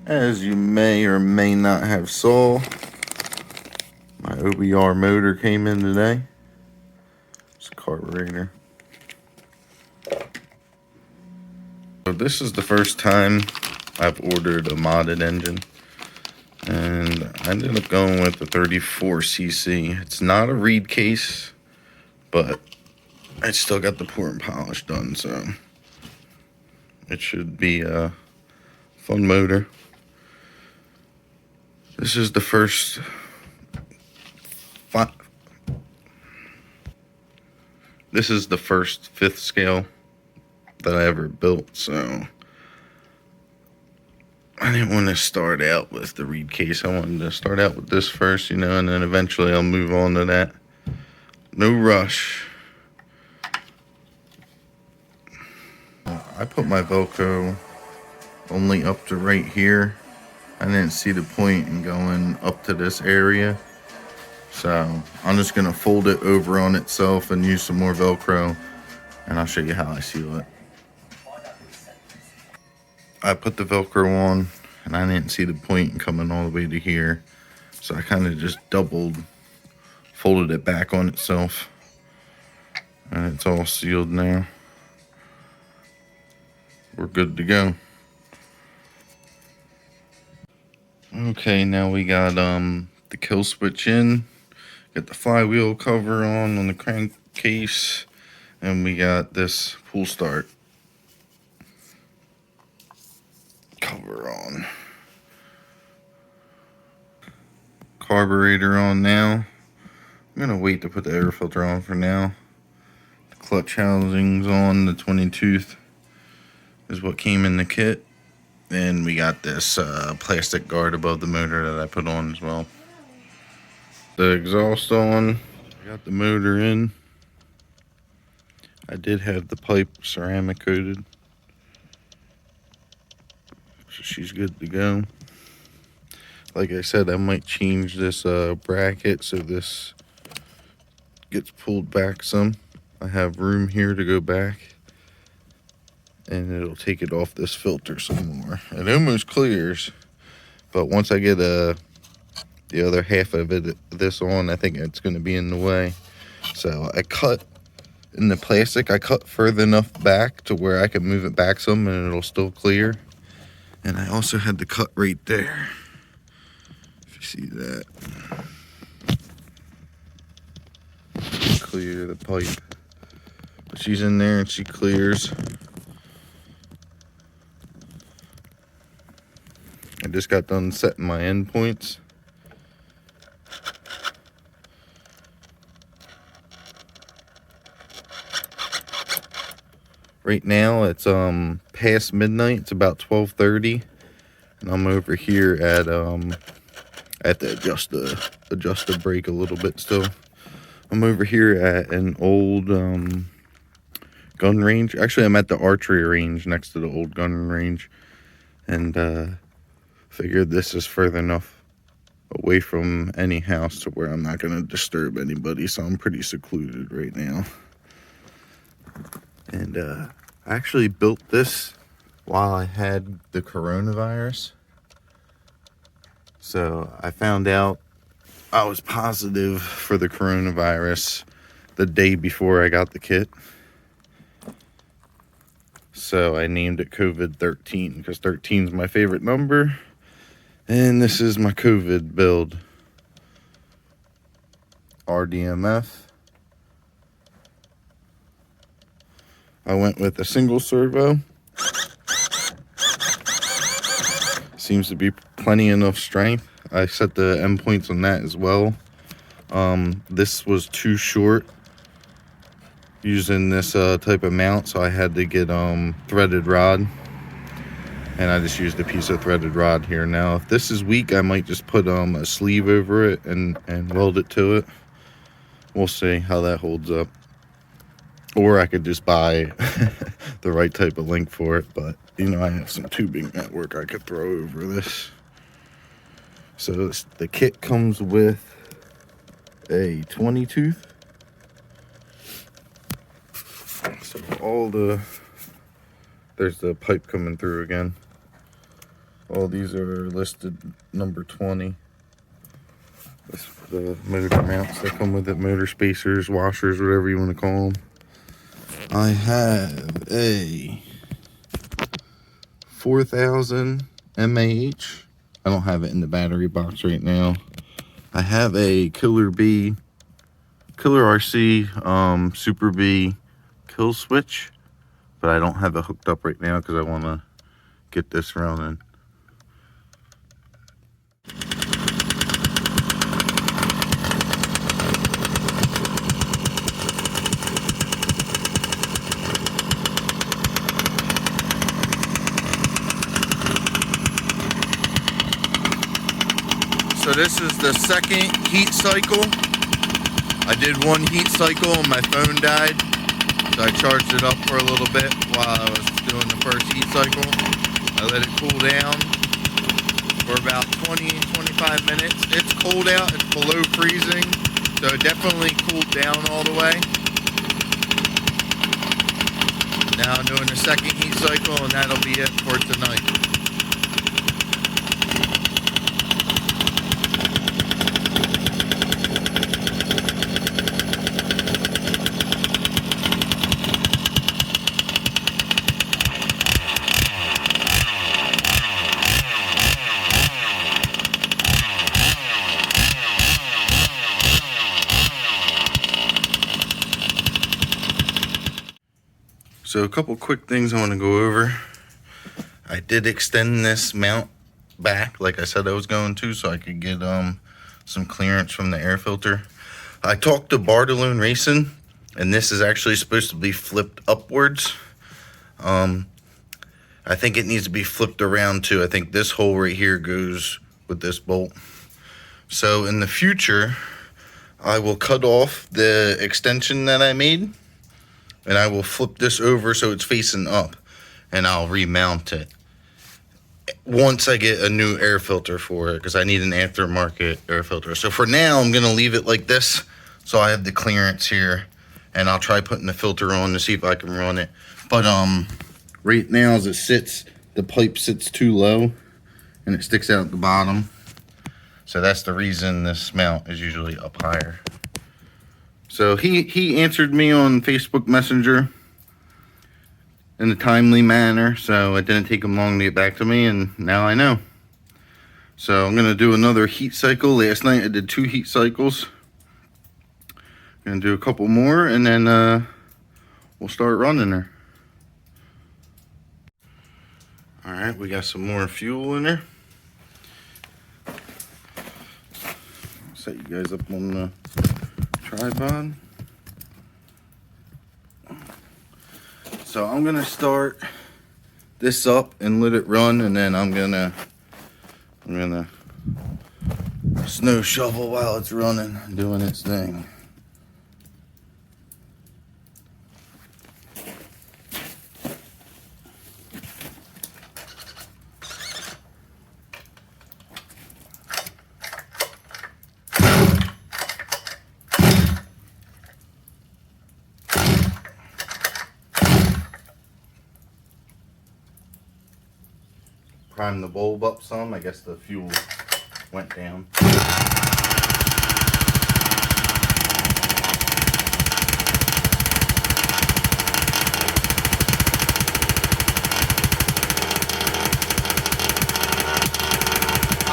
As you may or may not have saw, my OBR motor came in today. It's a carburetor. So this is the first time I've ordered a modded engine, and I ended up going with the 34cc. It's not a reed case, but I still got the pour and polish done, so it should be a fun motor. This is the first fifth scale that I ever built, so I didn't want to start out with the reed case. I wanted to start out with this first, and then eventually I'll move on to that. No rush. I put my Velcro only up to right here. I didn't see the point in going up to this area, so I'm just gonna fold it over on itself and use some more Velcro, and I'll show you how I seal it. I put the Velcro on and I didn't see the point in coming all the way to here, so I kind of just folded it back on itself, and it's all sealed now. We're good to go. Okay, now we got the kill switch in, got the flywheel cover on the crankcase, and we got this pull start cover on. Carburetor on now. I'm gonna wait to put the air filter on for now. The clutch housing's on. The 20 tooth is what came in the kit. And we got this plastic guard above the motor that I put on as well. The exhaust on. I got the motor in. I did have the pipe ceramic coated, so she's good to go. Like I said, I might change this bracket so this gets pulled back some. I have room here to go back, and it'll take it off this filter some more. It almost clears, but once I get the other half of this on, I think it's going to be in the way. So I cut in the plastic. I cut further enough back to where I can move it back some and it'll still clear. And I also had to cut right there, if you see that. Clear the pipe. But she's in there and she clears. I just got done setting my endpoints. Right now it's past midnight. It's about 12:30, and I'm over here at the adjust the brake a little bit still. I'm over here at an old gun range. Actually, I'm at the archery range next to the old gun range, and figured this is further enough away from any house to where I'm not going to disturb anybody, so I'm pretty secluded right now. And I actually built this while I had the coronavirus. So I found out I was positive for the coronavirus the day before I got the kit. So I named it COVID-13 because 13 is my favorite number. And this is my COVID build. RDMF. I went with a single servo. Seems to be plenty enough strength. I set the endpoints on that as well. This was too short using this type of mount, so I had to get threaded rod. And I just used a piece of threaded rod here. Now, if this is weak, I might just put a sleeve over it and weld it to it. We'll see how that holds up. Or I could just buy the right type of link for it, but I have some tubing at work I could throw over this. So the kit comes with a 20 tooth. So there's the pipe coming through again. All these are listed number 20. That's the motor mounts that come with it, motor spacers, washers, whatever you want to call them. I have a 4000 mAh. I don't have it in the battery box right now. I have a Killer RC Super B kill switch, but I don't have it hooked up right now because I want to get this running. So this is the second heat cycle. I did one heat cycle and my phone died, so I charged it up for a little bit while I was doing the first heat cycle. I let it cool down for about 20-25 minutes. It's cold out, it's below freezing, so it definitely cooled down all the way. Now I'm doing the second heat cycle and that'll be it for tonight. So a couple quick things I want to go over. I did extend this mount back like I said I was going to, so I could get some clearance from the air filter. I talked to Bartolone Racing, and this is actually supposed to be flipped upwards. I think it needs to be flipped around too. I think this hole right here goes with this bolt. So in the future, I will cut off the extension that I made, and I will flip this over so it's facing up, and I'll remount it once I get a new air filter for it, because I need an aftermarket air filter. So for now, I'm gonna leave it like this, so I have the clearance here, and I'll try putting the filter on to see if I can run it. But right now as it sits, the pipe sits too low, and it sticks out at the bottom. So that's the reason this mount is usually up higher. So he answered me on Facebook Messenger in a timely manner, so it didn't take him long to get back to me, and now I know. So I'm gonna do another heat cycle. Last night I did 2 heat cycles. Gonna do a couple more, and then we'll start running her. All right, we got some more fuel in there. Set you guys up on the tripod. So I'm gonna start this up and let it run, and then I'm gonna snow shovel while it's running, doing its thing. Prime the bulb up some. I guess the fuel went down. I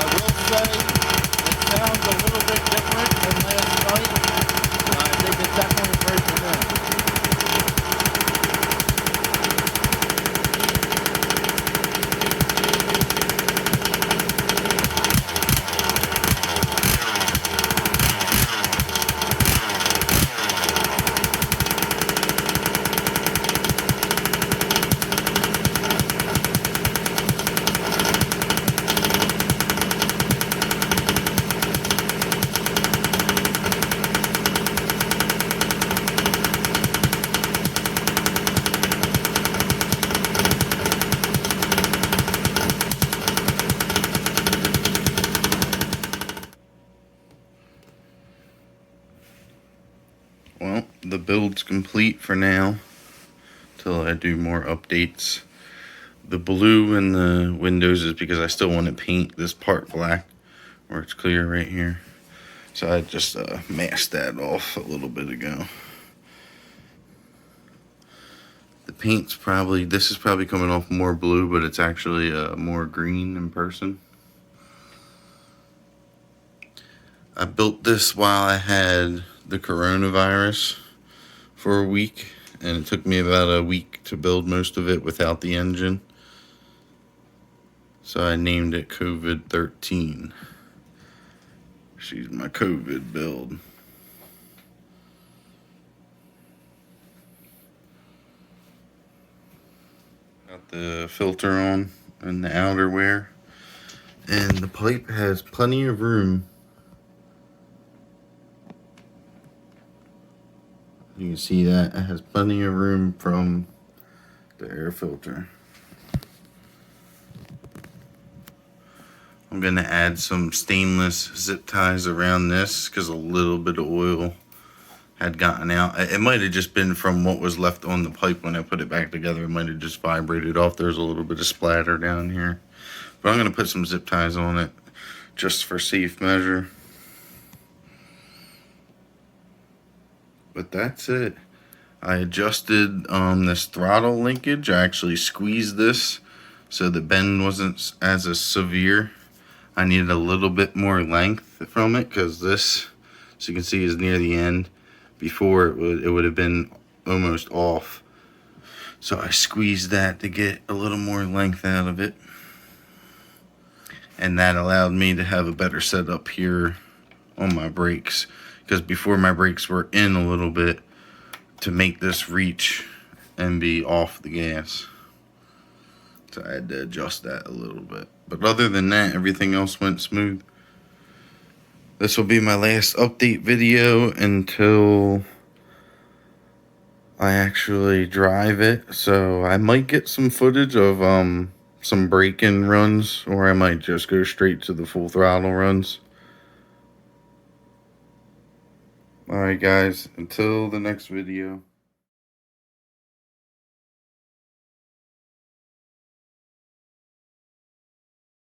will say it sounds a little bit different than last night. I think it's definitely breaking down. Well, the build's complete for now, till I do more updates. The blue in the windows is because I still want to paint this part black where it's clear right here. So I just masked that off a little bit ago. The paint's probably, this is probably coming off more blue, but it's actually more green in person. I built this while I had the coronavirus for a week, and it took me about a week to build most of it without the engine. So I named it COVID-13. She's my COVID build. Got the filter on and the outerwear. And the pipe has plenty of room. You can see that it has plenty of room from the air filter. I'm going to add some stainless zip ties around this because a little bit of oil had gotten out. It might have just been from what was left on the pipe when I put it back together. It might have just vibrated off. There's a little bit of splatter down here. But I'm going to put some zip ties on it just for safe measure. But that's it. I adjusted this throttle linkage. I actually squeezed this so the bend wasn't as severe. I needed a little bit more length from it because this, as you can see, is near the end. Before it would have been almost off. So I squeezed that to get a little more length out of it. And that allowed me to have a better setup here on my brakes. Because before my brakes were in a little bit to make this reach and be off the gas. So I had to adjust that a little bit. But other than that, everything else went smooth. This will be my last update video until I actually drive it. So I might get some footage of some break-in runs, or I might just go straight to the full throttle runs. Alright guys, until the next video.